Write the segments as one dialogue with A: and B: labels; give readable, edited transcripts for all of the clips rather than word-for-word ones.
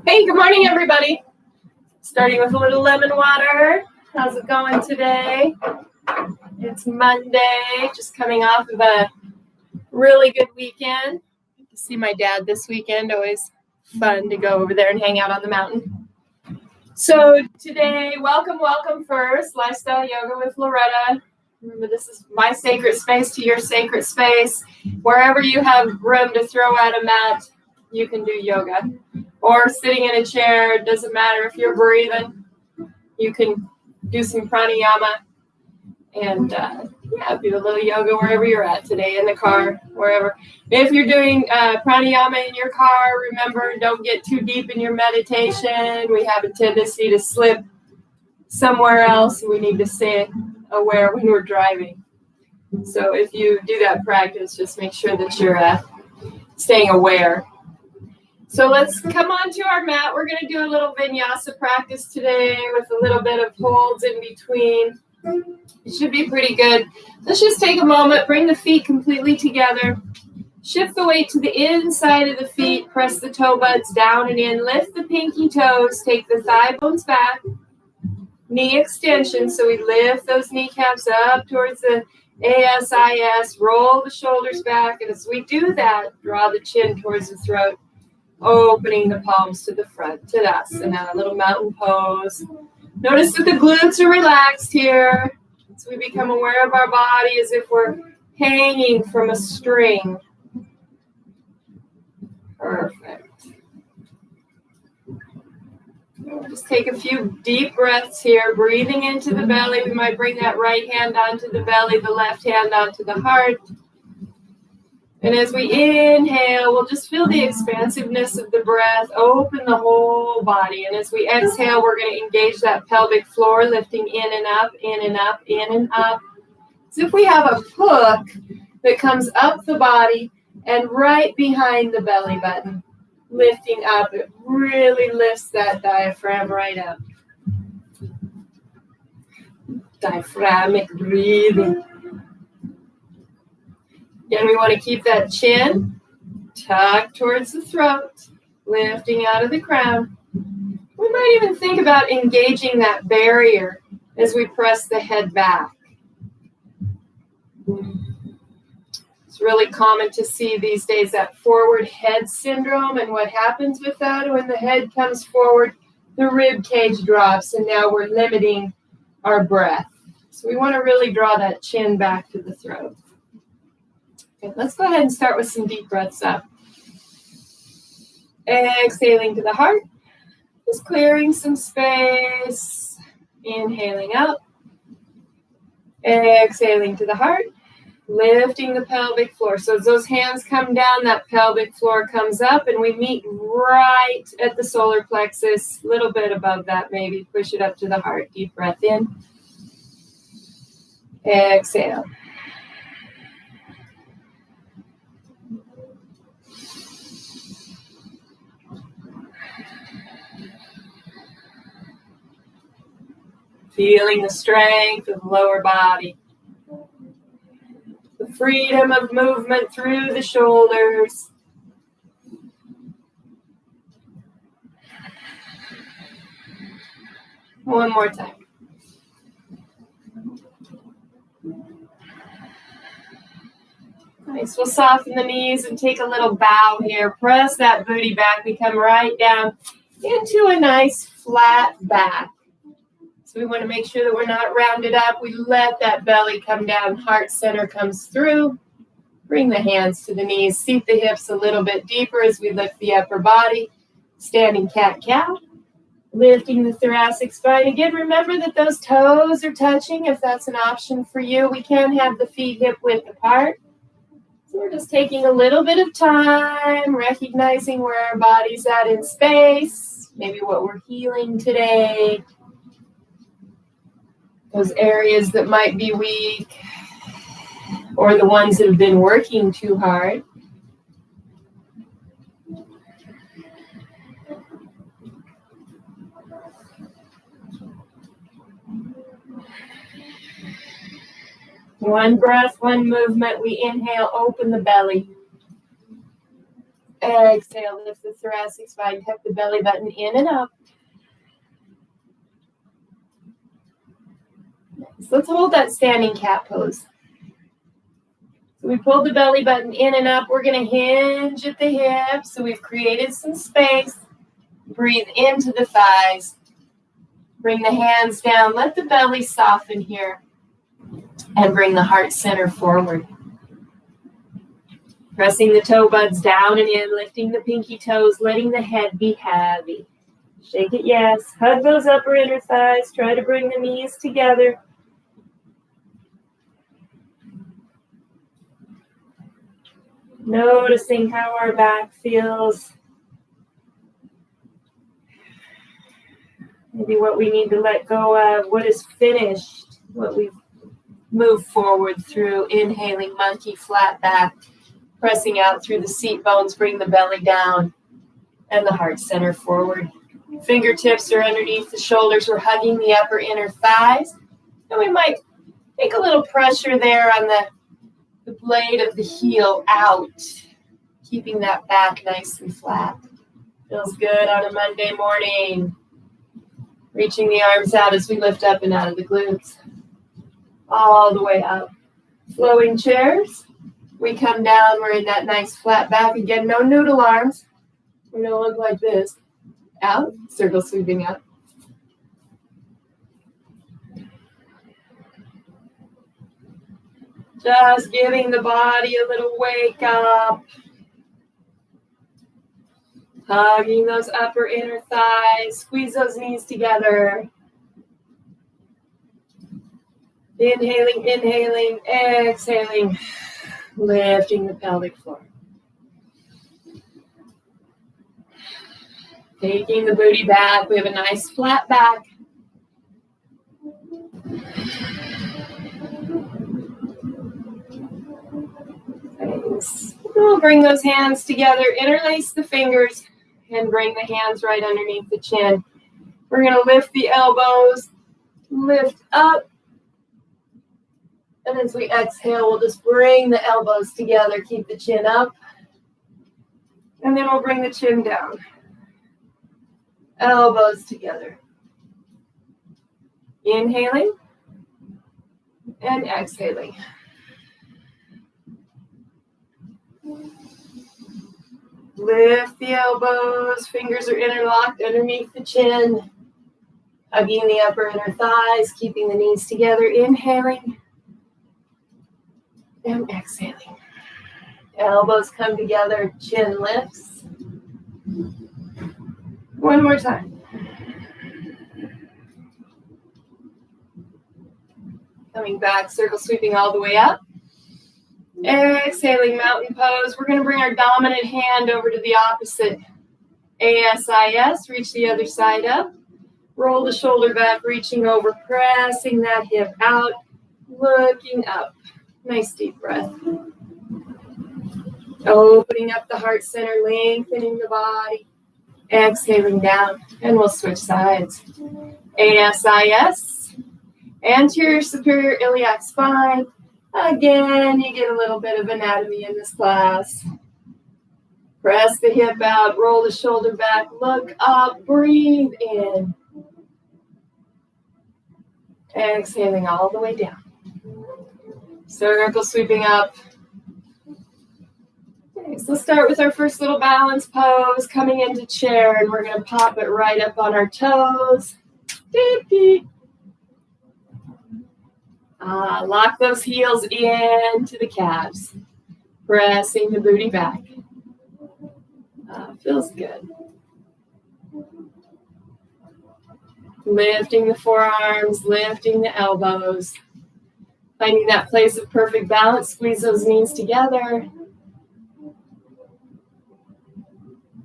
A: Hey, good morning, everybody. Starting with a little lemon water. How's it going today? It's Monday, just coming off of a really good weekend. Get to see my dad this weekend. Always fun to go over there and hang out on the mountain. So today, welcome first, Lifestyle Yoga with Loretta. Remember, this is my sacred space to your sacred space. Wherever you have room to throw out a mat, you can do yoga. Or sitting in a chair, doesn't matter if you're breathing. You can do some pranayama and do a little yoga wherever you're at today, in the car, wherever. If you're doing pranayama in your car, remember, don't get too deep in your meditation. We have a tendency to slip somewhere else. We need to stay aware when we're driving. So if you do that practice, just make sure that you're staying aware. So let's come on to our mat. We're going to do a little vinyasa practice today with a little bit of holds in between. It should be pretty good. Let's just take a moment, bring the feet completely together. Shift the weight to the inside of the feet. Press the toe buds down and in. Lift the pinky toes. Take the thigh bones back. Knee extension. So we lift those kneecaps up towards the ASIS. Roll the shoulders back. And as we do that, draw the chin towards the throat. Opening the palms to the front, Tadasana, a little mountain pose. Notice that the glutes are relaxed here. So we become aware of our body as if we're hanging from a string. Perfect. We'll just take a few deep breaths here, breathing into the belly. We might bring that right hand onto the belly, the left hand onto the heart. And as we inhale, we'll just feel the expansiveness of the breath, open the whole body. And as we exhale, we're going to engage that pelvic floor, lifting in and up, in and up, in and up. As if we have a hook that comes up the body and right behind the belly button, lifting up. It really lifts that diaphragm right up. Diaphragmic breathing. Again, we want to keep that chin tucked towards the throat, lifting out of the crown. We might even think about engaging that barrier as we press the head back. It's really common to see these days that forward head syndrome, and what happens with that when the head comes forward, the rib cage drops, and now we're limiting our breath. So we want to really draw that chin back to the throat. Okay, let's go ahead and start with some deep breaths up. Exhaling to the heart, just clearing some space. Inhaling up. Exhaling to the heart, lifting the pelvic floor. So as those hands come down, that pelvic floor comes up, and we meet right at the solar plexus, a little bit above that maybe. Push it up to the heart. Deep breath in. Exhale. Feeling the strength of the lower body. The freedom of movement through the shoulders. One more time. Nice. We'll soften the knees and take a little bow here. Press that booty back. We come right down into a nice flat back. So we want to make sure that we're not rounded up. We let that belly come down. Heart center comes through. Bring the hands to the knees. Seat the hips a little bit deeper as we lift the upper body. Standing cat-cow. Lifting the thoracic spine. Again, remember that those toes are touching if that's an option for you. We can have the feet hip width apart. So we're just taking a little bit of time, recognizing where our body's at in space. Maybe what we're healing today. Those areas that might be weak or the ones that have been working too hard. One breath, one movement. We inhale, open the belly. Exhale, lift the thoracic spine, tuck the belly button in and up. So let's hold that standing cat pose. So we pulled the belly button in and up. We're going to hinge at the hips. So we've created some space. Breathe into the thighs. Bring the hands down. Let the belly soften here. And bring the heart center forward. Pressing the toe buds down and in, lifting the pinky toes, letting the head be heavy. Shake it, yes. Hug those upper inner thighs. Try to bring the knees together. Noticing how our back feels. Maybe what we need to let go of, what is finished, what we've moved forward through. Inhaling, monkey, flat back. Pressing out through the seat bones, bring the belly down and the heart center forward. Fingertips are underneath the shoulders. We're hugging the upper inner thighs. And we might take a little pressure there on the blade of the heel out, keeping that back nice and flat. Feels good on a Monday morning. Reaching the arms out as we lift up and out of the glutes. All the way up. Flowing chairs. We come down. We're in that nice flat back. Again, no noodle arms. We're going to look like this. Out. Circle sweeping up. Just giving the body a little wake up. Hugging those upper inner thighs. Squeeze those knees together. Inhaling, inhaling, exhaling. Lifting the pelvic floor. Taking the booty back. We have a nice flat back. We'll bring those hands together, interlace the fingers, and bring the hands right underneath the chin. We're going to lift the elbows, lift up, and as we exhale, we'll just bring the elbows together, keep the chin up, and then we'll bring the chin down. Elbows together. Inhaling and exhaling. Lift the elbows, fingers are interlocked underneath the chin. Hugging the upper inner thighs, keeping the knees together. Inhaling and exhaling. Elbows come together, chin lifts. One more time. Coming back, circle sweeping all the way up. Exhaling, mountain pose. We're going to bring our dominant hand over to the opposite. ASIS, reach the other side up. Roll the shoulder back, reaching over, pressing that hip out, looking up. Nice deep breath. Opening up the heart center, lengthening the body. Exhaling down, and we'll switch sides. ASIS, anterior superior iliac spine. Again, you get a little bit of anatomy in this class. Press the hip out, roll the shoulder back, look up, breathe in. Exhaling all the way down. Circle sweeping up. Okay, so let's start with our first little balance pose, coming into chair, and we're going to pop it right up on our toes. Beep, beep. Lock those heels into the calves, pressing the booty back. Feels good. Lifting the forearms, lifting the elbows. Finding that place of perfect balance, squeeze those knees together.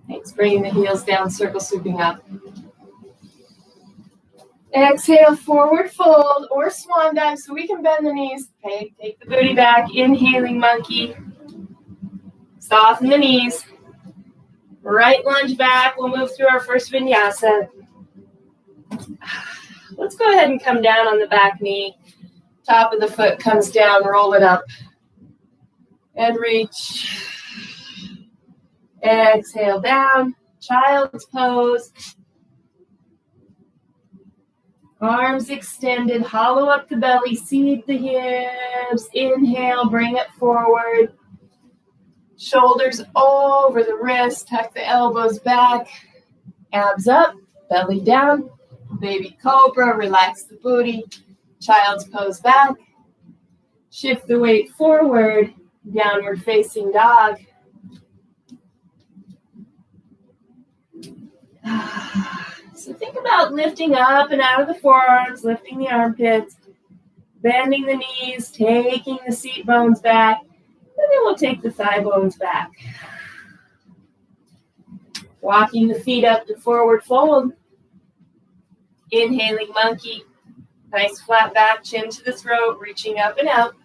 A: Thanks, bringing the heels down, circle sweeping up. Exhale, forward fold or swan dive so we can bend the knees. Okay, take the booty back, inhaling monkey. Soften the knees. Right lunge back. We'll move through our first vinyasa. Let's go ahead and come down on the back knee. Top of the foot comes down, roll it up. And reach. Exhale down, child's pose. Arms extended, hollow up the belly, seat the hips. Inhale, bring it forward. Shoulders over the wrist, tuck the elbows back. Abs up, belly down. Baby cobra, relax the booty. Child's pose back. Shift the weight forward, downward facing dog. So think about lifting up and out of the forearms, lifting the armpits, bending the knees, taking the seat bones back, and then we'll take the thigh bones back. Walking the feet up to forward fold. Inhaling monkey. Nice flat back, chin to the throat, reaching up and out.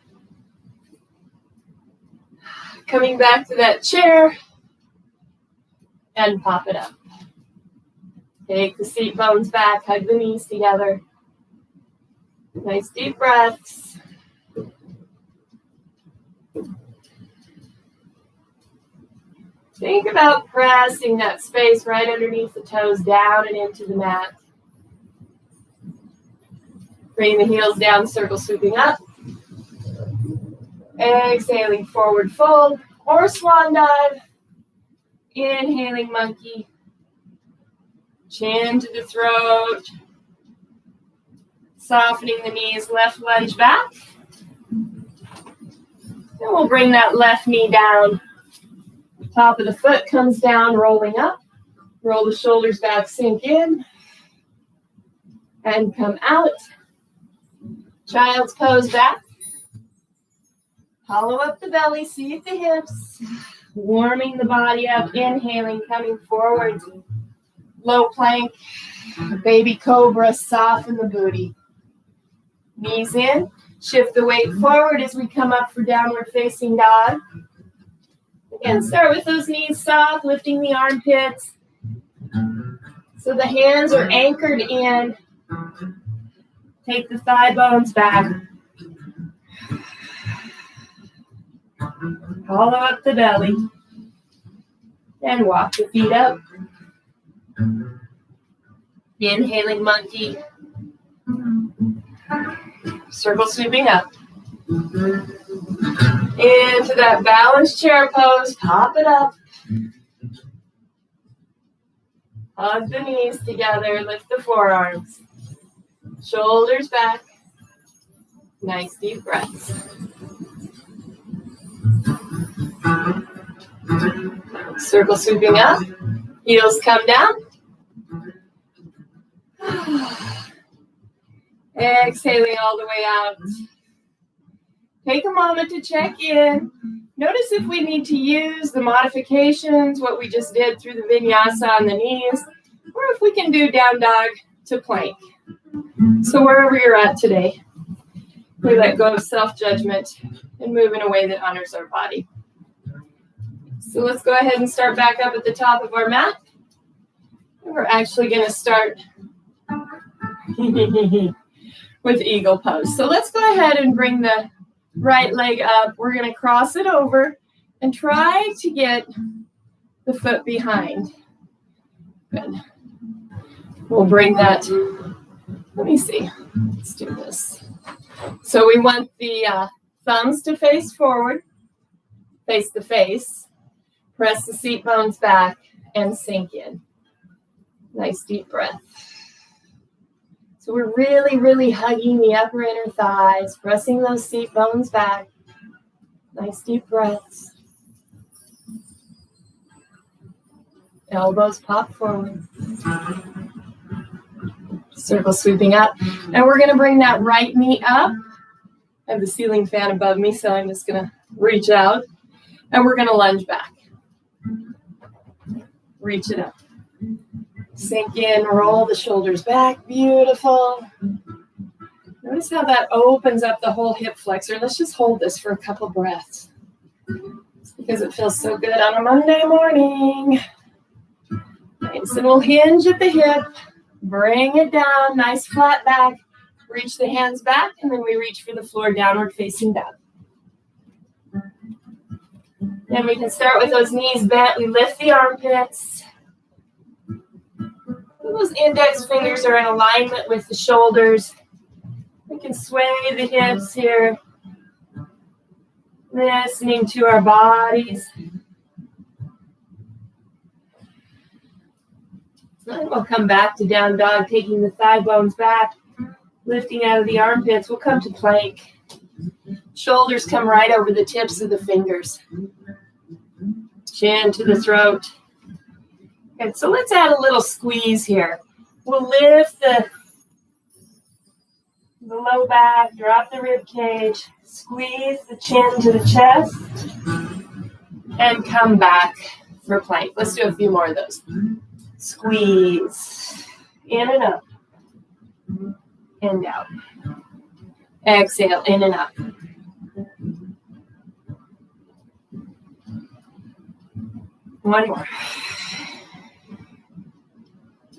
A: Coming back to that chair and pop it up. Take the seat bones back, hug the knees together. Nice deep breaths. Think about pressing that space right underneath the toes down and into the mat. Bring the heels down, circle swooping up. Exhaling, forward fold or swan dive. Inhaling monkey. Chin to the throat. Softening the knees, left lunge back. And we'll bring that left knee down. Top of the foot comes down, rolling up. Roll the shoulders back, sink in. And come out. Child's pose back. Hollow up the belly, seat the hips. Warming the body up, inhaling, coming forward. Low plank, baby cobra, soften the booty. Knees in, shift the weight forward as we come up for downward facing dog. Again, start with those knees soft, lifting the armpits. So the hands are anchored in. Take the thigh bones back. Hollow up the belly. And walk the feet up. Inhaling monkey. Circle sweeping up. Into that balanced chair pose. Pop it up. Hug the knees together. Lift the forearms. Shoulders back. Nice deep breaths. Circle sweeping up. Heels come down. Exhaling all the way out. Take a moment to check in. Notice if we need to use the modifications, what we just did through the vinyasa on the knees, or if we can do down dog to plank. So wherever you're at today, we let go of self-judgment and move in a way that honors our body. So let's go ahead and start back up at the top of our mat. We're actually going to start with eagle pose. So let's go ahead and bring the right leg up. We're going to cross it over and try to get the foot behind. Good. We'll bring that. Let me see. Let's do this. So we want the thumbs to face forward, face the face. Press the seat bones back and sink in. Nice deep breath. So we're really, really hugging the upper inner thighs, pressing those seat bones back. Nice deep breaths. Elbows pop forward. Circle sweeping up. And we're going to bring that right knee up. I have the ceiling fan above me, so I'm just going to reach out. And we're going to lunge back. Reach it up. Sink in, roll the shoulders back. Beautiful. Notice how that opens up the whole hip flexor. Let's just hold this for a couple breaths. Just because it feels so good on a Monday morning. Nice, and we'll hinge at the hip. Bring it down, nice flat back. Reach the hands back, and then we reach for the floor, downward facing dog. Then we can start with those knees bent. We lift the armpits. Those index fingers are in alignment with the shoulders. We can sway the hips here, listening to our bodies. Then we'll come back to down dog, taking the thigh bones back, lifting out of the armpits. We'll come to plank. Shoulders come right over the tips of the fingers. Chin to the throat. Okay, so let's add a little squeeze here. We'll lift the low back, drop the rib cage, squeeze the chin to the chest, and come back for plank. Let's do a few more of those. Squeeze, in and up, and out. Exhale, in and up. One more.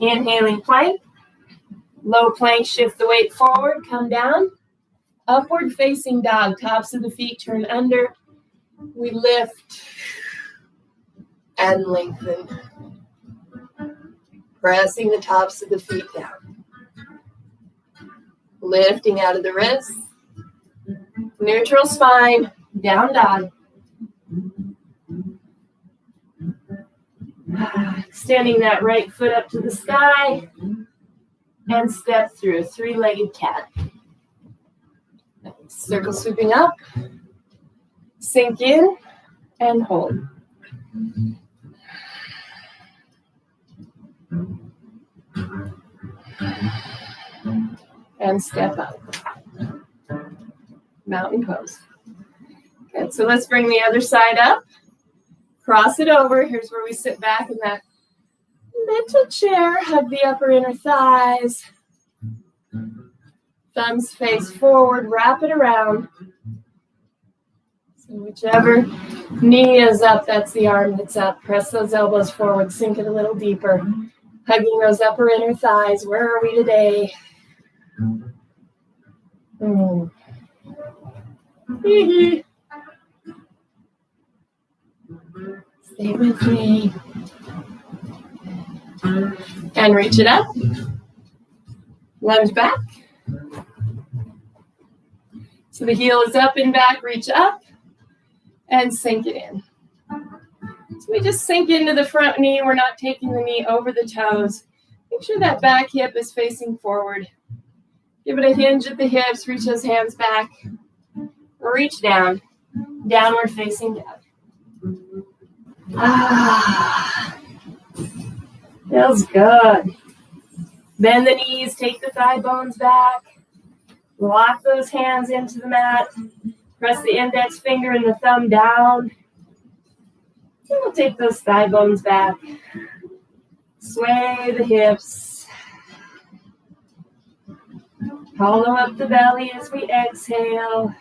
A: Inhaling plank. Low plank, shift the weight forward, come down. Upward facing dog, tops of the feet turn under. We lift and lengthen. Pressing the tops of the feet down. Lifting out of the wrists. Neutral spine, down dog. Extending that right foot up to the sky. And step through, three-legged cat. Circle sweeping up. Sink in and hold. And step up. Mountain pose. Good, so let's bring the other side up. Cross it over. Here's where we sit back in that little chair. Hug the upper inner thighs. Thumbs face forward. Wrap it around. So whichever knee is up, that's the arm that's up. Press those elbows forward. Sink it a little deeper. Hugging those upper inner thighs. Where are we today? Stay with me. And reach it up. Lunge back. So the heel is up and back. Reach up. And sink it in. So we just sink into the front knee. We're not taking the knee over the toes. Make sure that back hip is facing forward. Give it a hinge at the hips. Reach those hands back. Reach down. Downward facing dog. Feels good. Bend the knees. Take the thigh bones back. Lock those hands into the mat. Press the index finger and the thumb down. And we'll take those thigh bones back. Sway the hips. Hollow up the belly as we exhale.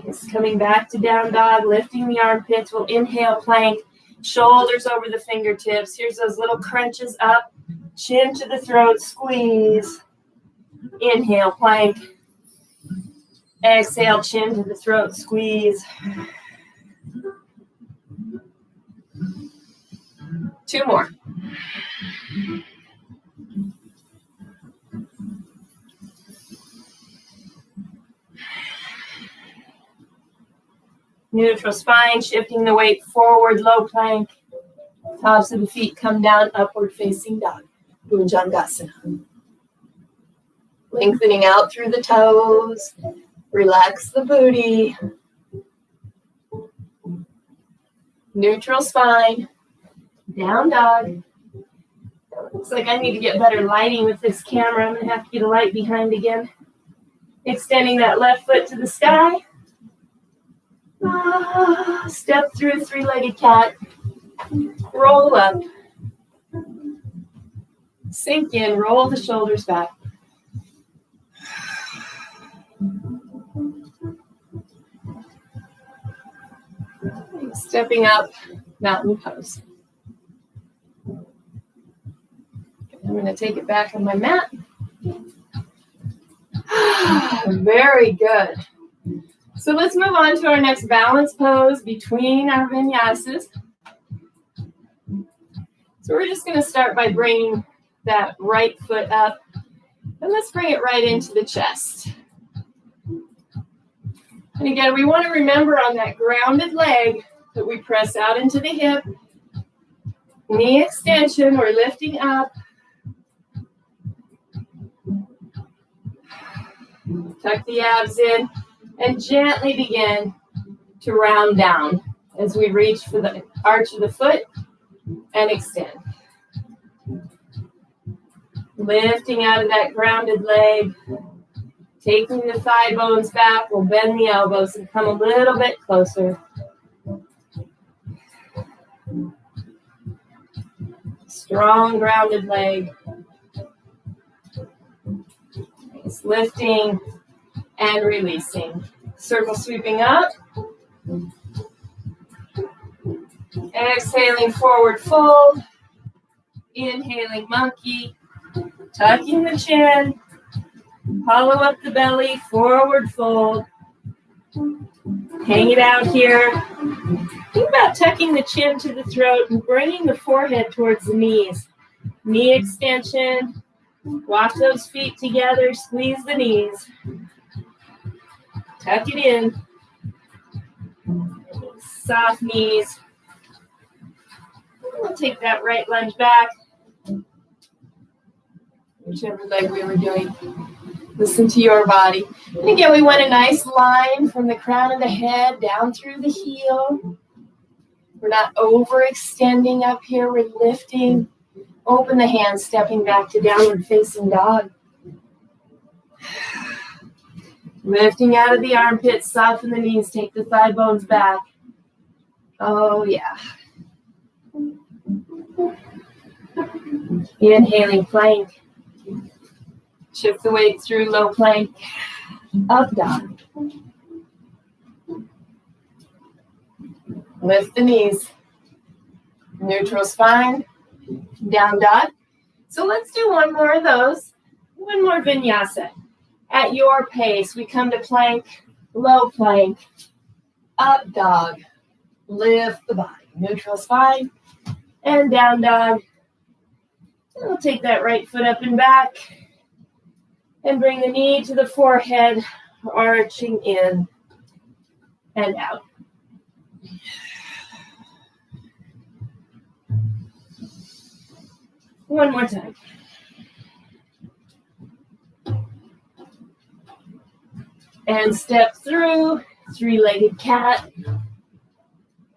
A: Just coming back to down dog, lifting the armpits. We'll inhale plank, shoulders over the fingertips. Here's those little crunches up, chin to the throat, squeeze. Inhale plank. Exhale, chin to the throat, squeeze. 2 more. Neutral spine, shifting the weight forward, low plank. Tops of the feet come down, upward facing dog. Bhujangasana. Lengthening out through the toes. Relax the booty. Neutral spine. Down dog. Looks like I need to get better lighting with this camera. I'm going to have to get a light behind again. Extending that left foot to the sky. Step through, three-legged cat. Roll up. Sink in, roll the shoulders back. Stepping up, mountain pose. I'm going to take it back on my mat. Very good. So let's move on to our next balance pose between our vinyasas. So we're just going to start by bringing that right foot up, and let's bring it right into the chest. And again, we want to remember on that grounded leg that we press out into the hip, knee extension, we're lifting up. Tuck the abs in and gently begin to round down as we reach for the arch of the foot and extend. Lifting out of that grounded leg, taking the thigh bones back, we'll bend the elbows and come a little bit closer. Strong grounded leg. Nice. Lifting and releasing. Circle sweeping up. Exhaling, forward fold. Inhaling, monkey. Tucking the chin. Hollow up the belly, forward fold. Hang it out here. Think about tucking the chin to the throat and bringing the forehead towards the knees. Knee extension. Walk those feet together, squeeze the knees. Tuck it in. Soft knees. We'll take that right lunge back. Whichever leg we were doing. Listen to your body. And again, we want a nice line from the crown of the head down through the heel. We're not overextending up here. We're lifting. Open the hands, stepping back to downward facing dog. Lifting out of the armpits, soften the knees, take the thigh bones back. Oh, yeah. Inhaling, plank. Shift the weight through low plank. Up dog. Lift the knees. Neutral spine. Down dog. So let's do one more of those. One more vinyasa. At your pace, we come to plank, low plank, up dog. Lift the body. Neutral spine. And down dog. And we'll take that right foot up and back. And bring the knee to the forehead, arching in and out. One more time. And step through, three-legged cat,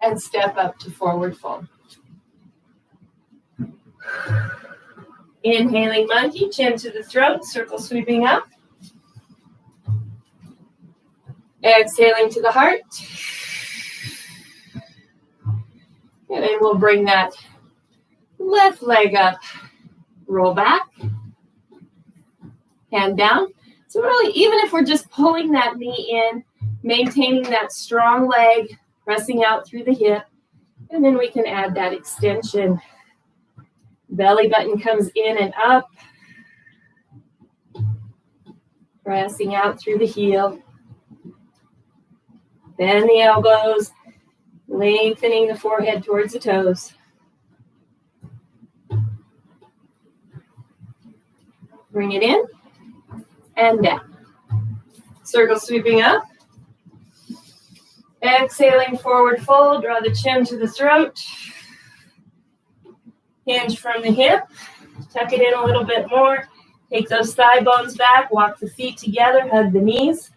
A: and step up to forward fold. Inhaling monkey, chin to the throat, circle sweeping up. Exhaling to the heart. And then we'll bring that left leg up, roll back, hand down. So really, even if we're just pulling that knee in, maintaining that strong leg, pressing out through the hip, and then we can add that extension. Belly button comes in and up, pressing out through the heel. Bend the elbows, lengthening the forehead towards the toes. Bring it in and down. Circle sweeping up. Exhaling, forward fold. Draw the chin to the throat. Hinge from the hip. Tuck it in a little bit more. Take those thigh bones back. Walk the feet together. Hug the knees.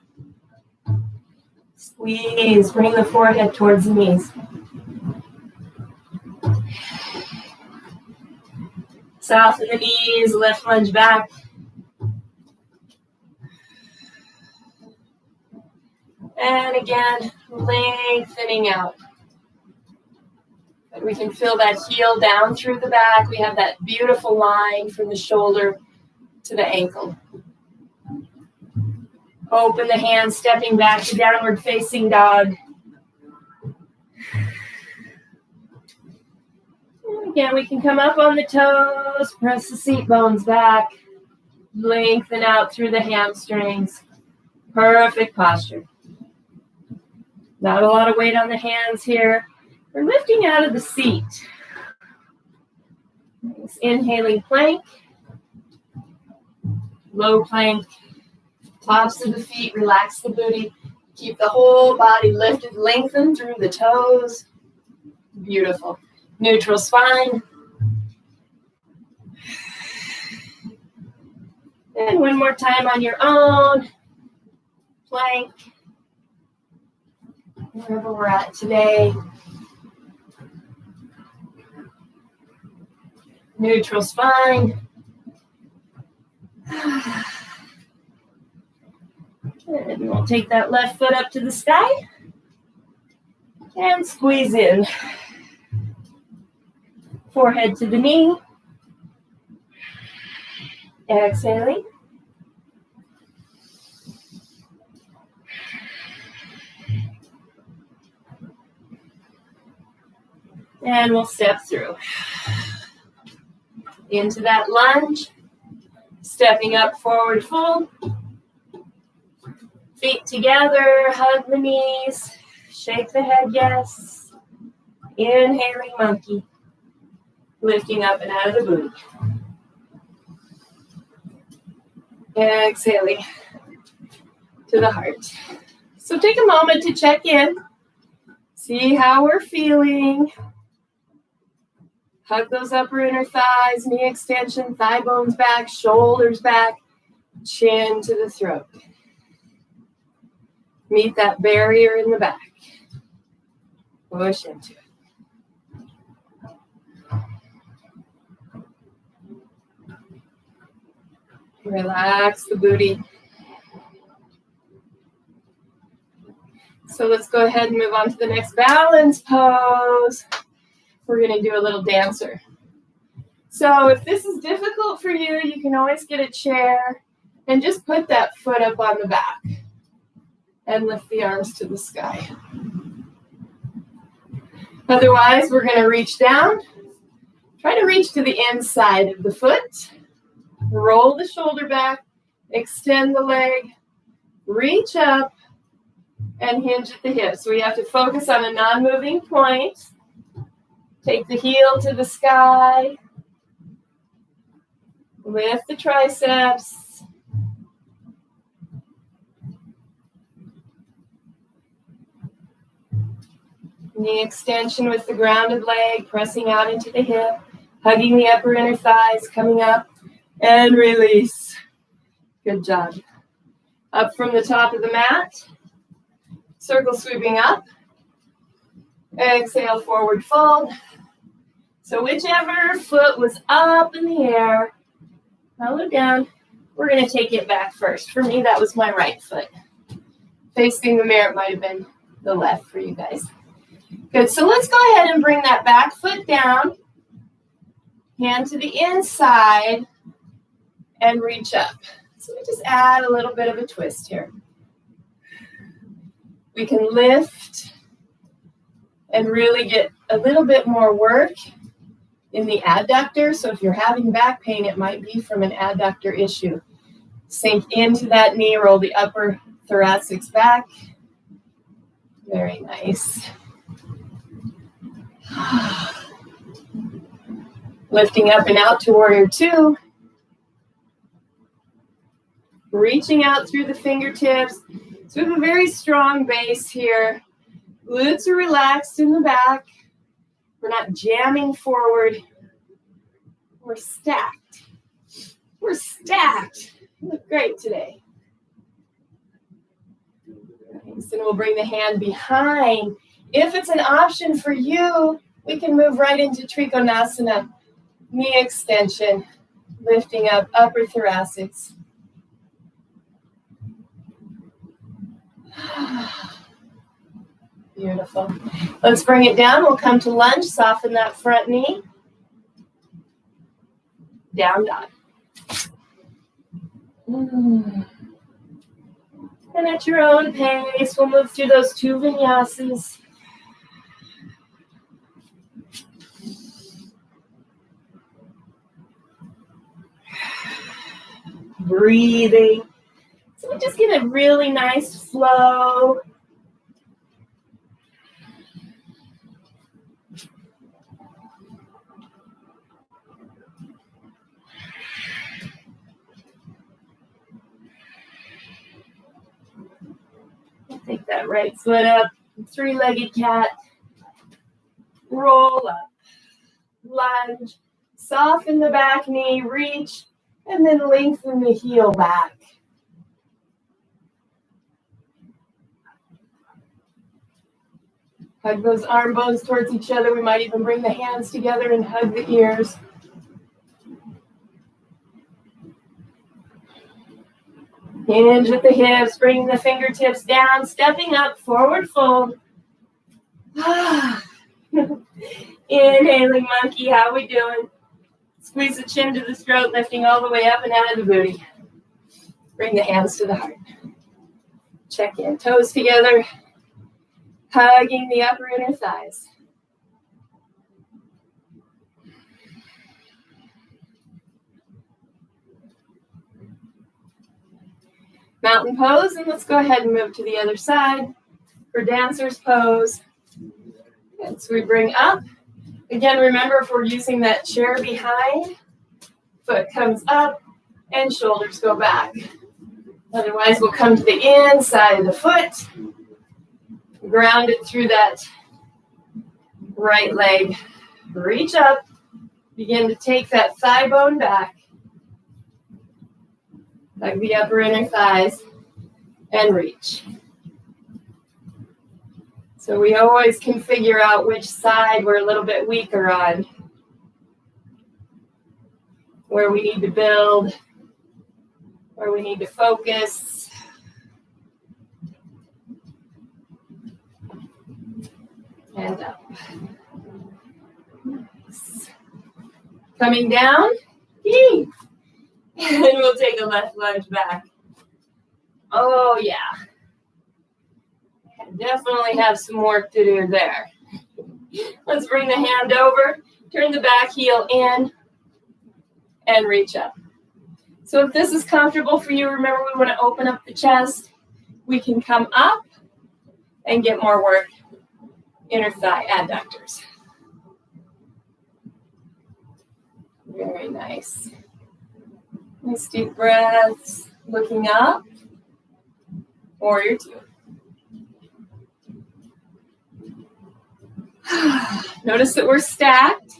A: Squeeze. Bring the forehead towards the knees. Soften the knees. Left lunge back. And again, lengthening out. We can feel that heel down through the back. We have that beautiful line from the shoulder to the ankle. Open the hands, stepping back to downward facing dog. And again, we can come up on the toes, press the seat bones back, lengthen out through the hamstrings. Perfect posture. Not a lot of weight on the hands here. We're lifting out of the seat. Nice. Inhaling plank. Low plank. Tops of the feet, relax the booty. Keep the whole body lifted, lengthen through the toes. Beautiful. Neutral spine. And one more time on your own. Plank. Wherever we're at today. Neutral spine. And we'll take that left foot up to the sky. And squeeze in. Forehead to the knee. Exhaling. And we'll step through. Into that lunge. Stepping up, forward fold. Feet together, hug the knees. Shake the head, yes. Inhaling monkey. Lifting up and out of the booty. Exhaling to the heart. So take a moment to check in. See how we're feeling. Hug those upper inner thighs, knee extension, thigh bones back, shoulders back, chin to the throat. Meet that barrier in the back. Push into it. Relax the booty. So let's go ahead and move on to the next balance pose. We're going to do a little dancer. So if this is difficult for you, you can always get a chair and just put that foot up on the back and lift the arms to the sky. Otherwise, we're going to reach down. Try to reach to the inside of the foot. Roll the shoulder back, extend the leg, reach up, and hinge at the hip. So we have to focus on a non-moving point. Take the heel to the sky. Lift the triceps. Knee extension with the grounded leg, pressing out into the hip, hugging the upper inner thighs, coming up. And release. Good job. Up from the top of the mat. Circle sweeping up. Exhale, forward fold. So whichever foot was up in the air, follow down. We're going to take it back first. For me, that was my right foot. Facing the mirror, it might have been the left for you guys. Good. So let's go ahead and bring that back foot down. Hand to the inside. And reach up. So we just add a little bit of a twist here. We can lift and really get a little bit more work in the adductor. So if you're having back pain, it might be from an adductor issue. Sink into that knee, roll the upper thoracics back. Very nice. Lifting up and out to warrior two. Reaching out through the fingertips. So we have a very strong base here. Glutes are relaxed in the back. We're not jamming forward. We're stacked. We're stacked. You look great today. Nice. And we'll bring the hand behind. If it's an option for you, we can move right into Trikonasana. Knee extension. Lifting up upper thoracics. Beautiful. Let's bring it down. We'll come to lunge. Soften that front knee. Down dog. And at your own pace, we'll move through those two vinyasas. Breathing. So Just get a really nice flow. Take that right foot up, three-legged cat. Roll up, lunge, soften the back knee, reach, and then lengthen the heel back. Hug those arm bones towards each other. We might even bring the hands together and hug the ears. Hinge at the hips, bringing the fingertips down, stepping up, forward fold. Inhaling monkey, how we doing? Squeeze the chin to the throat, lifting all the way up and out of the booty. Bring the hands to the heart. Check in, toes together, hugging the upper inner thighs. Mountain pose, and let's go ahead and move to the other side for dancer's pose. And so we bring up. Again, remember if we're using that chair behind, foot comes up and shoulders go back. Otherwise, we'll come to the inside of the foot, ground it through that right leg. Reach up, begin to take that thigh bone back. Hug the upper inner thighs and reach. So we always can figure out which side we're a little bit weaker on, where we need to build, where we need to focus. And up. Nice. Coming down. Yee. And we'll take a left lunge back. Oh, yeah. Definitely have some work to do there. Let's bring the hand over, turn the back heel in, and reach up. So if this is comfortable for you, remember we want to open up the chest. We can come up and get more work. Inner thigh adductors. Very nice. Nice deep breaths. Looking up. Warrior two. Notice that we're stacked.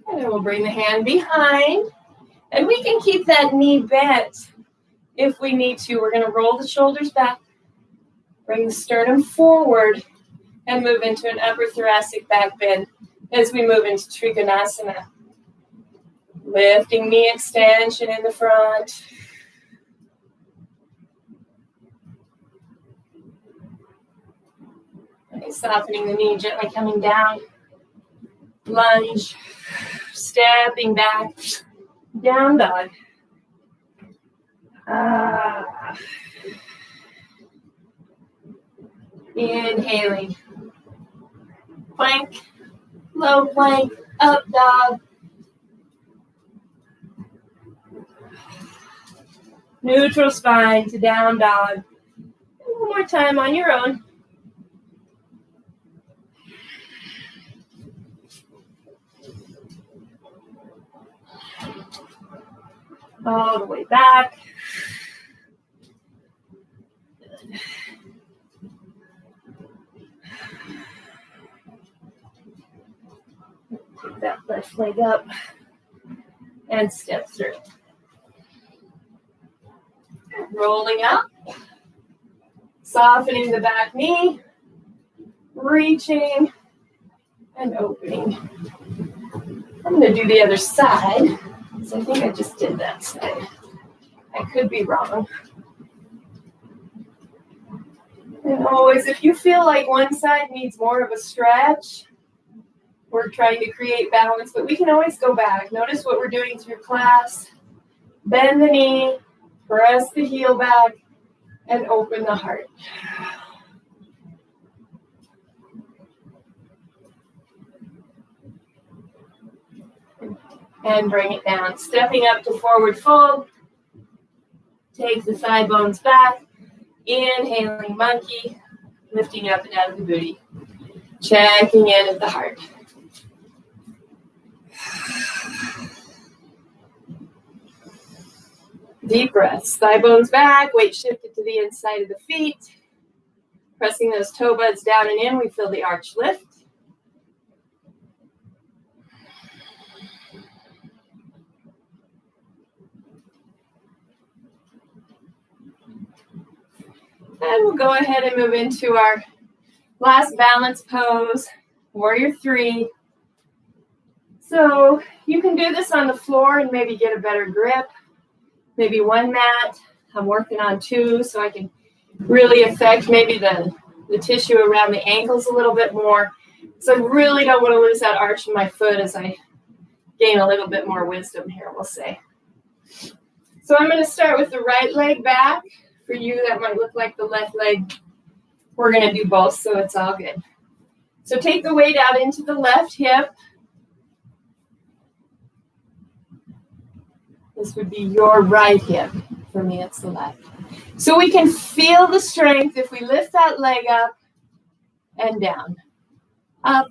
A: And then we'll bring the hand behind. And we can keep that knee bent if we need to. We're going to roll the shoulders back, bring the sternum forward, and move into an upper thoracic back bend as we move into Trikonasana. Lifting knee extension in the front. Okay, softening the knee, gently coming down. Lunge, stepping back. Down dog. Inhaling. Plank, low plank, up dog. Neutral spine to down dog. One more time on your own. All the way back. Take that left leg up and step through. Rolling up, softening the back knee, reaching and opening. I'm going to do the other side, because I think I just did that side. I could be wrong. And always, if you feel like one side needs more of a stretch, we're trying to create balance, but we can always go back. Notice what we're doing through class. Bend the knee, press the heel back, and open the heart. and bring it down. Stepping up to forward fold. Take the thigh bones back. Inhaling monkey, lifting up and out of the booty. Checking in at the heart. Deep breaths. Thigh bones back, weight shifted to the inside of the feet. Pressing those toe buds down and in, we feel the arch lift. And we'll go ahead and move into our last balance pose, warrior three. So you can do this on the floor and maybe get a better grip. Maybe one mat. I'm working on two so I can really affect maybe the tissue around the ankles a little bit more. So I really don't want to lose that arch in my foot as I gain a little bit more wisdom here, we'll say. So I'm going to start with the right leg back. For you, that might look like the left leg. We're going to do both, so it's all good. So take the weight out into the left hip. This would be your right hip. For me, it's the left. So we can feel the strength if we lift that leg up and down. Up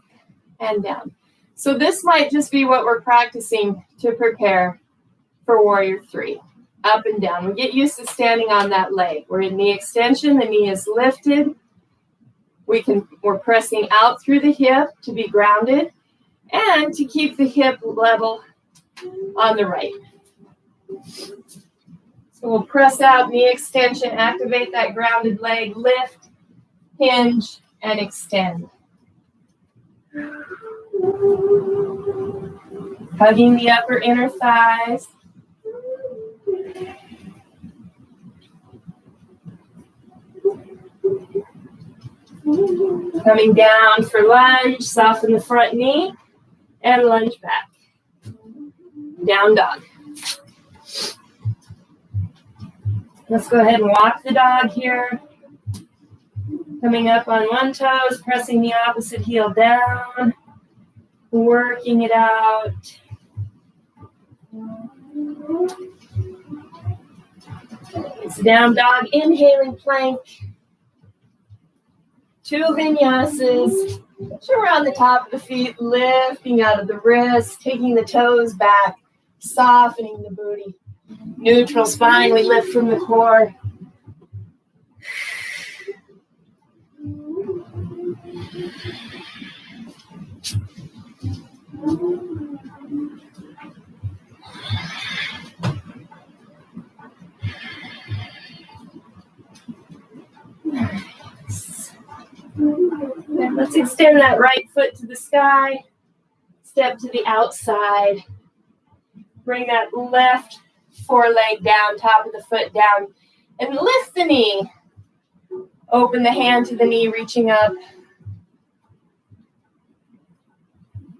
A: and down. So this might just be what we're practicing to prepare for warrior three. Up and down. We get used to standing on that leg. We're in knee extension. The knee is lifted. We're pressing out through the hip to be grounded and to keep the hip level on the right. So we'll press out, knee extension, activate that grounded leg, lift, hinge, and extend. Hugging the upper inner thighs. Coming down for lunge, soften the front knee, and lunge back. Down dog. Let's go ahead and walk the dog here. Coming up on one toes, pressing the opposite heel down, working it out. It's down dog, inhaling plank. 2 vinyasas. Around the top of the feet, lifting out of the wrists, taking the toes back, softening the booty. Neutral spine, we lift from the core. Nice. And let's extend that right foot to the sky. Step to the outside. Bring that left foreleg down, top of the foot down, and lift the knee. Open the hand to the knee, reaching up.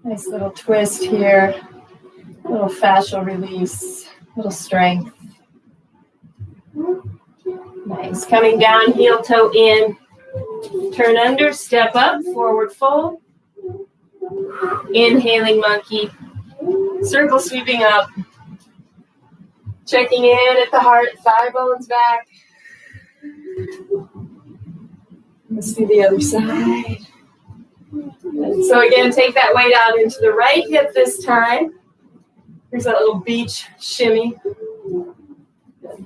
A: Nice little twist here. A little fascial release, a little strength. Nice. Coming down, heel toe in. Turn under, step up, forward fold. Inhaling monkey. Circle sweeping up. Checking in at the heart, thigh bones back. Let's do the other side. Good. So again, take that weight out into the right hip this time. Here's that little beach shimmy. Good.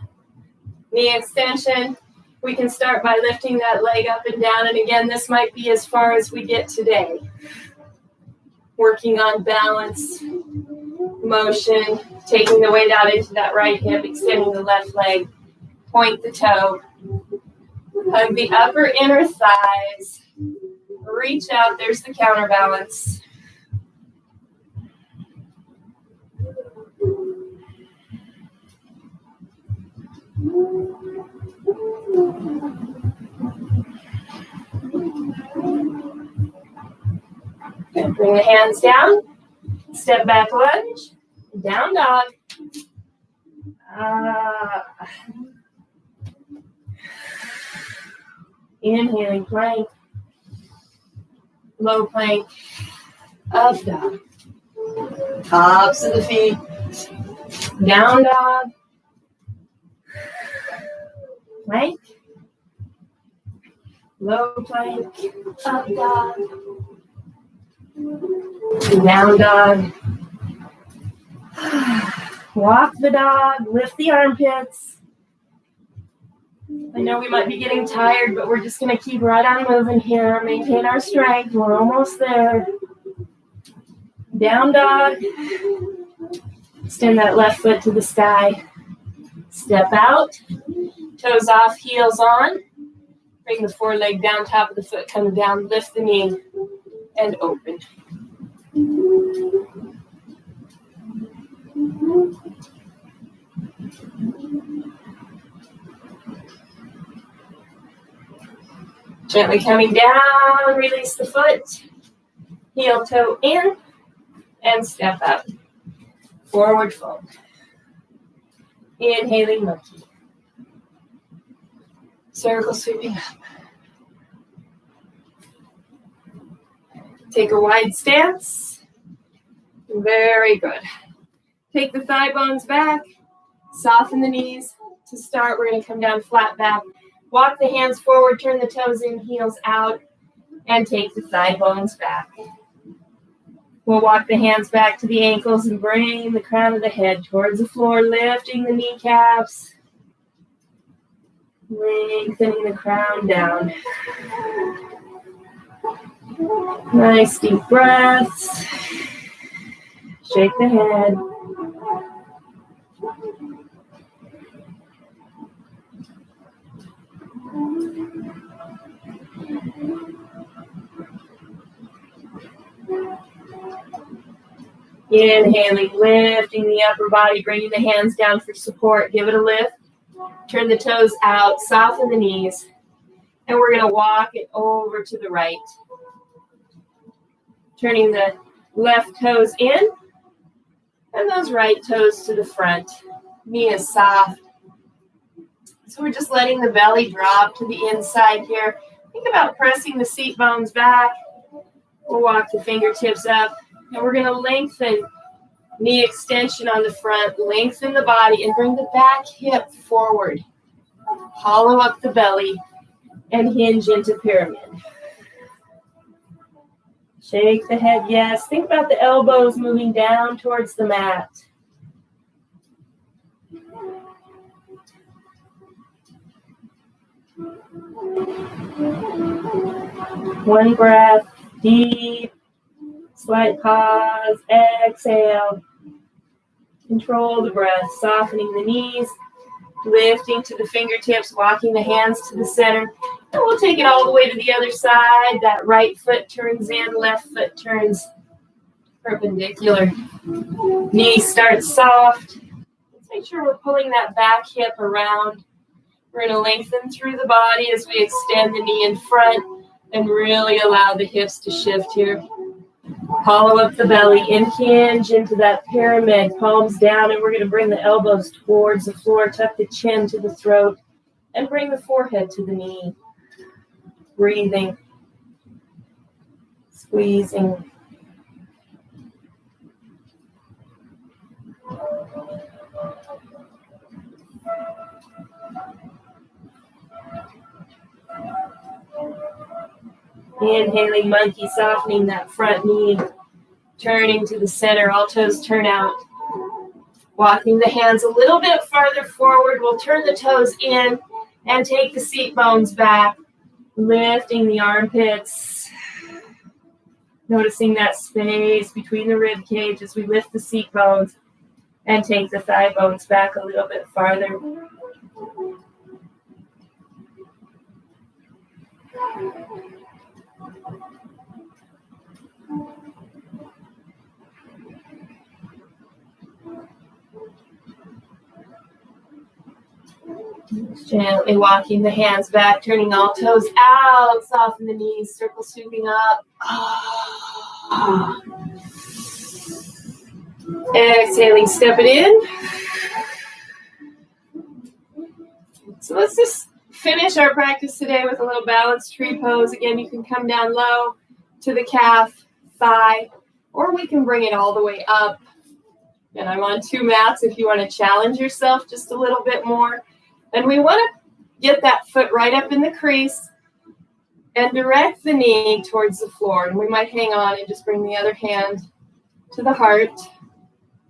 A: Knee extension. We can start by lifting that leg up and down. And again, this might be as far as we get today. Working on balance, motion, taking the weight out into that right hip, extending the left leg, point the toe, hug the upper inner thighs, reach out, there's the counterbalance. Good. Bring the hands down, step back lunge, down dog. Inhaling plank, low plank, up dog. Tops of the feet. Down dog. Plank. Low plank. Up dog. Down dog. Walk the dog. Lift the armpits. I know we might be getting tired, but we're just going to keep right on moving here. Maintain our strength. We're almost there. Down dog. Extend that left foot to the sky. Step out. Toes off, heels on. Bring the foreleg down, top of the foot coming down. Lift the knee and open. Gently coming down, release the foot. Heel toe in and step up. Forward fold. Inhaling monkey. Circle sweeping up. Take a wide stance. Very good. Take the thigh bones back. Soften the knees. To start, we're going to come down flat back. Walk the hands forward, turn the toes in, heels out, and take the thigh bones back. We'll walk the hands back to the ankles and bring the crown of the head towards the floor, lifting the kneecaps, lengthening the crown down. Nice deep breaths. Shake the head. Inhaling, lifting the upper body, bringing the hands down for support. Give it a lift. Turn the toes out, soften the knees. And we're going to walk it over to the right. Turning the left toes in and those right toes to the front. Knee is soft. So we're just letting the belly drop to the inside here. Think about pressing the seat bones back. We'll walk the fingertips up. And we're going to lengthen knee extension on the front, lengthen the body, and bring the back hip forward. Hollow up the belly and hinge into pyramid. Shake the head, yes. Think about the elbows moving down towards the mat. One breath, deep. Slight pause, exhale. Control the breath, softening the knees, lifting to the fingertips, walking the hands to the center. And we'll take it all the way to the other side. That right foot turns in, left foot turns perpendicular. Knee starts soft. Let's make sure we're pulling that back hip around. We're going to lengthen through the body as we extend the knee in front and really allow the hips to shift here. Hollow up the belly and hinge into that pyramid, palms down, and we're going to bring the elbows towards the floor, tuck the chin to the throat, and bring the forehead to the knee. Breathing, squeezing. Inhaling monkey, softening that front knee, turning to the center, all toes turn out. Walking the hands a little bit farther forward, we'll turn the toes in and take the seat bones back, lifting the armpits. Noticing that space between the rib cage as we lift the seat bones and take the thigh bones back a little bit farther. Gently walking the hands back, turning all toes out, soften the knees, circle sweeping up. Exhaling, step it in. So let's just finish our practice today with a little balanced tree pose. Again, you can come down low to the calf, thigh, or we can bring it all the way up. And I'm on 2 mats if you want to challenge yourself just a little bit more. And we want to get that foot right up in the crease and direct the knee towards the floor. And we might hang on and just bring the other hand to the heart,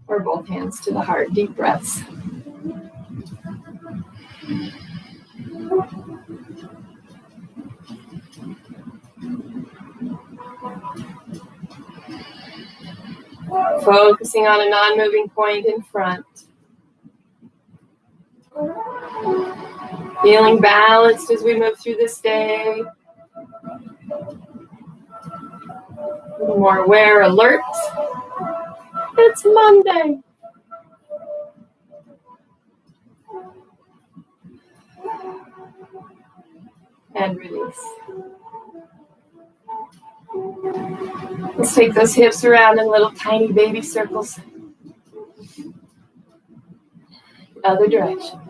A: or both hands to the heart. Deep breaths. Focusing on a non-moving point in front. Feeling balanced as we move through this day. A little more aware, alert. It's Monday. And release. Let's take those hips around in little tiny baby circles. Other direction.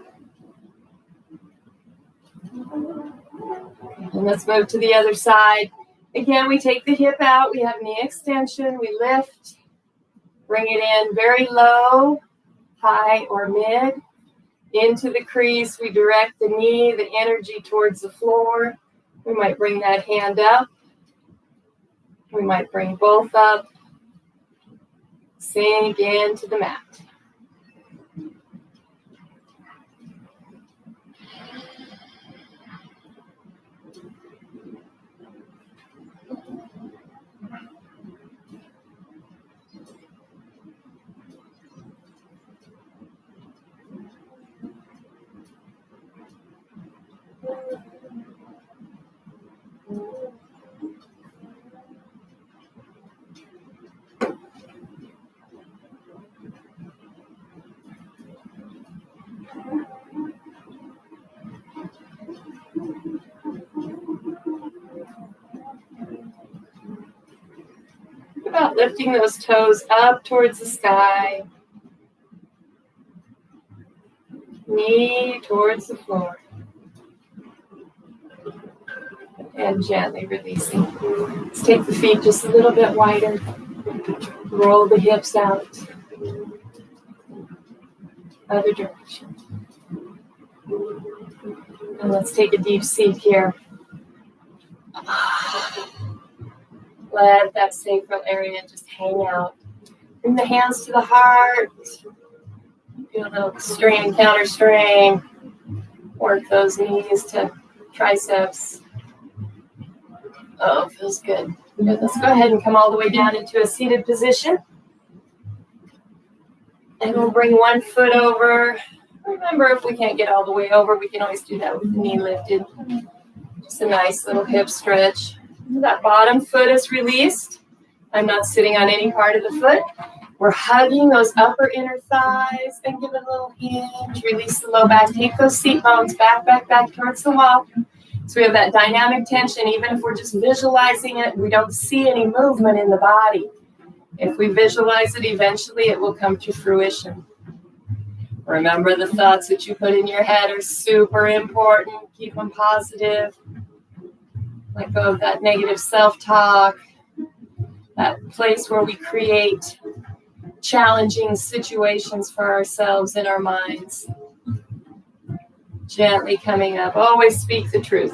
A: And let's move to the other side. Again, we take the hip out. We have knee extension. We lift. Bring it in very low, high, or mid. Into the crease. We direct the knee, the energy towards the floor. We might bring that hand up. We might bring both up. Sink into the mat. About lifting those toes up towards the sky. Knee towards the floor. And gently releasing. Let's take the feet just a little bit wider. Roll the hips out. Other direction. And let's take a deep seat here. Let that sacral area just hang out. Bring the hands to the heart. Feel a little strain, counter strain. Work those knees to triceps. Oh, feels good. Good. Let's go ahead and come all the way down into a seated position. And we'll bring one foot over. Remember, if we can't get all the way over, we can always do that with the knee lifted. Just a nice little hip stretch. That bottom foot is released. I'm not sitting on any part of the foot. We're hugging those upper inner thighs and give it a little hinge. Release the low back. Take those seat bones back towards the wall. So we have that dynamic tension. Even if we're just visualizing it, we don't see any movement in the body. If we visualize it, eventually it will come to fruition. Remember, the thoughts that you put in your head are super important. Keep them positive. Let go of that negative self-talk, that place where we create challenging situations for ourselves in our minds. Gently coming up. Always speak the truth.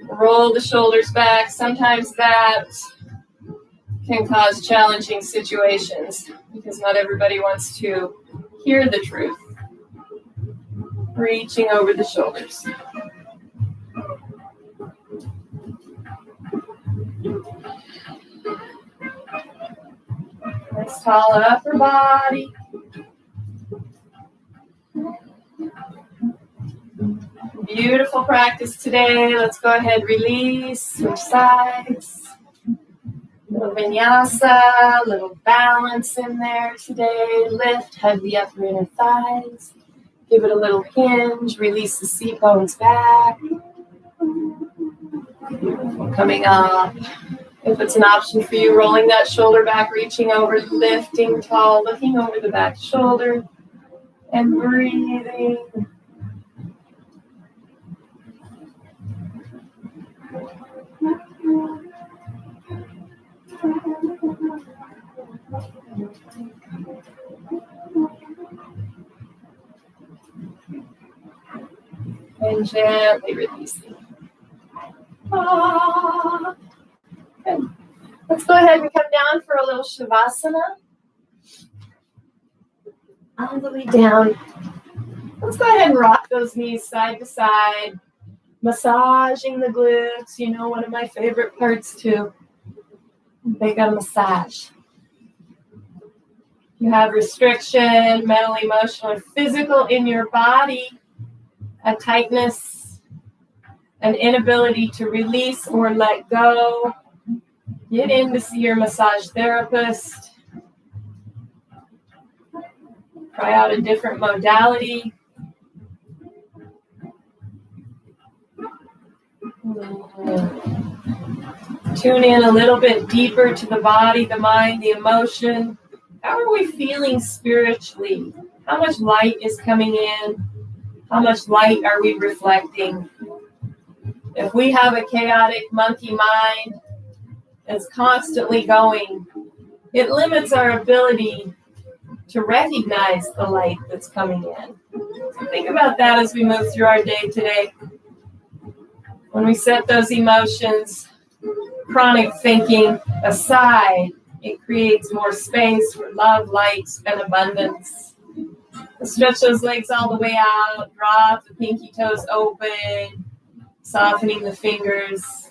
A: Roll the shoulders back. Sometimes that can cause challenging situations because not everybody wants to hear the truth. Reaching over the shoulders. Nice tall upper body. Beautiful practice today. Let's go ahead, release, switch sides. Little vinyasa, little balance in there today. Lift, hug the upper inner thighs. Give it a little hinge, release the seat bones back. Beautiful, coming up. If it's an option for you, rolling that shoulder back, reaching over, lifting tall, looking over the back shoulder, and breathing. And gently releasing. Ah. Good. Let's go ahead and come down for a little Shavasana. All the way down. Let's go ahead and rock those knees side to side. Massaging the glutes. You know, one of my favorite parts too. They got a massage. You have restriction, mental, emotional, or physical in your body, a tightness, an inability to release or let go. Get in to see your massage therapist. Try out a different modality. Tune in a little bit deeper to the body, the mind, the emotion. How are we feeling spiritually? How much light is coming in? How much light are we reflecting? If we have a chaotic monkey mind that's constantly going, it limits our ability to recognize the light that's coming in. So think about that as we move through our day today. When we set those emotions, chronic thinking aside, it creates more space for love, light, and abundance. Stretch those legs all the way out. Drop the pinky toes open, softening the fingers.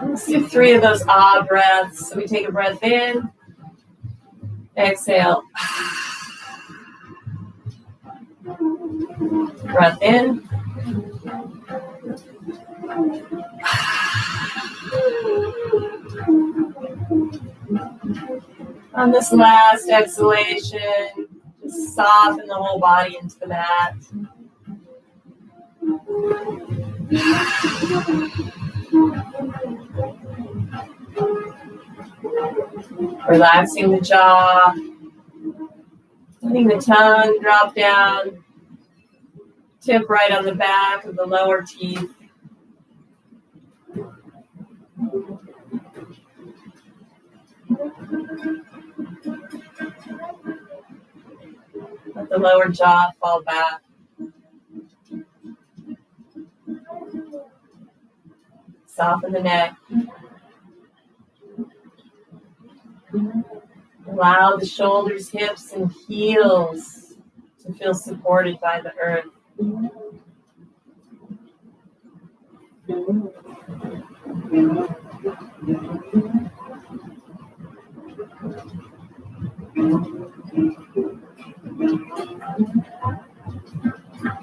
A: Let's do 3 of those ah breaths. So we take a breath in, exhale. Breath in. On this last exhalation, just soften the whole body into the mat. Relaxing the jaw, letting the tongue drop down, tip right on the back of the lower teeth. Let the lower jaw fall back. Soften the neck. Allow the shoulders, hips, and heels to feel supported by the earth.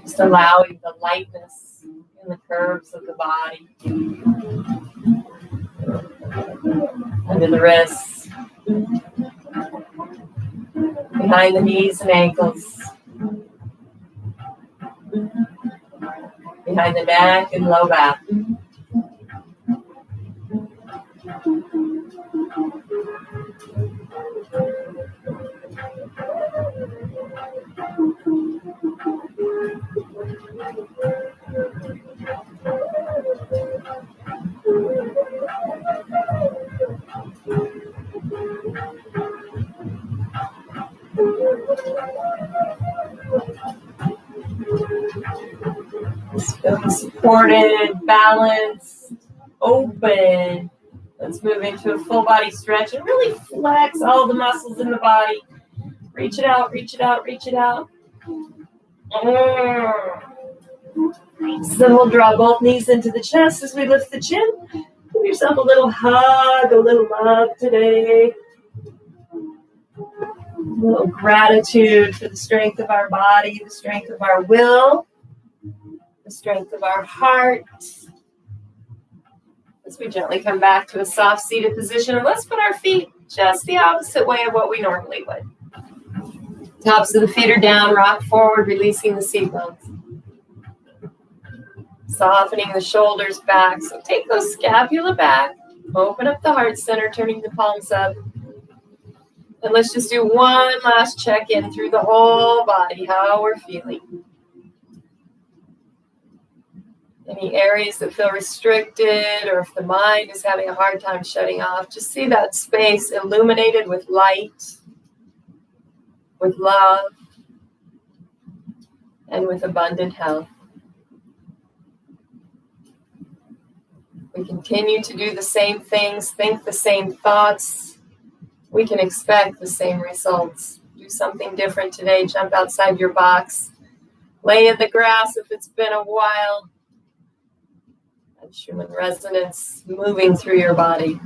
A: Just allowing the lightness in the curves of the body. Under the wrists. Behind the knees and ankles. Behind the neck and low back. Feel supported, balanced, open. Let's move into a full body stretch and really flex all the muscles in the body. Reach it out, reach it out, reach it out. So then we'll draw both knees into the chest as we lift the chin. Give yourself a little hug, a little love today. A little gratitude for the strength of our body, the strength of our will, the strength of our heart. As we gently come back to a soft seated position, and let's put our feet just the opposite way of what we normally would. Tops of the feet are down, rock forward, releasing the seat bones. Softening the shoulders back. So take those scapula back, open up the heart center, turning the palms up. And let's just do one last check-in through the whole body, how we're feeling. Any areas that feel restricted, or if the mind is having a hard time shutting off, just see that space illuminated with light, with love, and with abundant health. We continue to do the same things, think the same thoughts. We can expect the same results. Do something different today. Jump outside your box. Lay in the grass if it's been a while. And Schumann resonance moving through your body.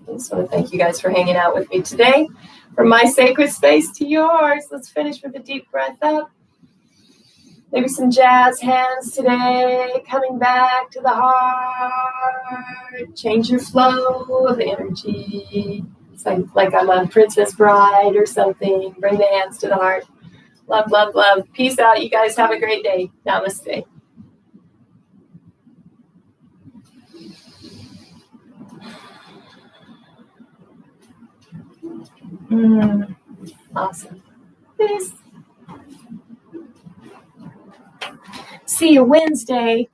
A: I just want to thank you guys for hanging out with me today. From my sacred space to yours, let's finish with a deep breath up. Maybe some jazz hands today, coming back to the heart. Change your flow of energy. It's like I'm on Princess Bride or something. Bring the hands to the heart. Love, love, love. Peace out. You guys have a great day. Namaste. Awesome. Peace. See you Wednesday.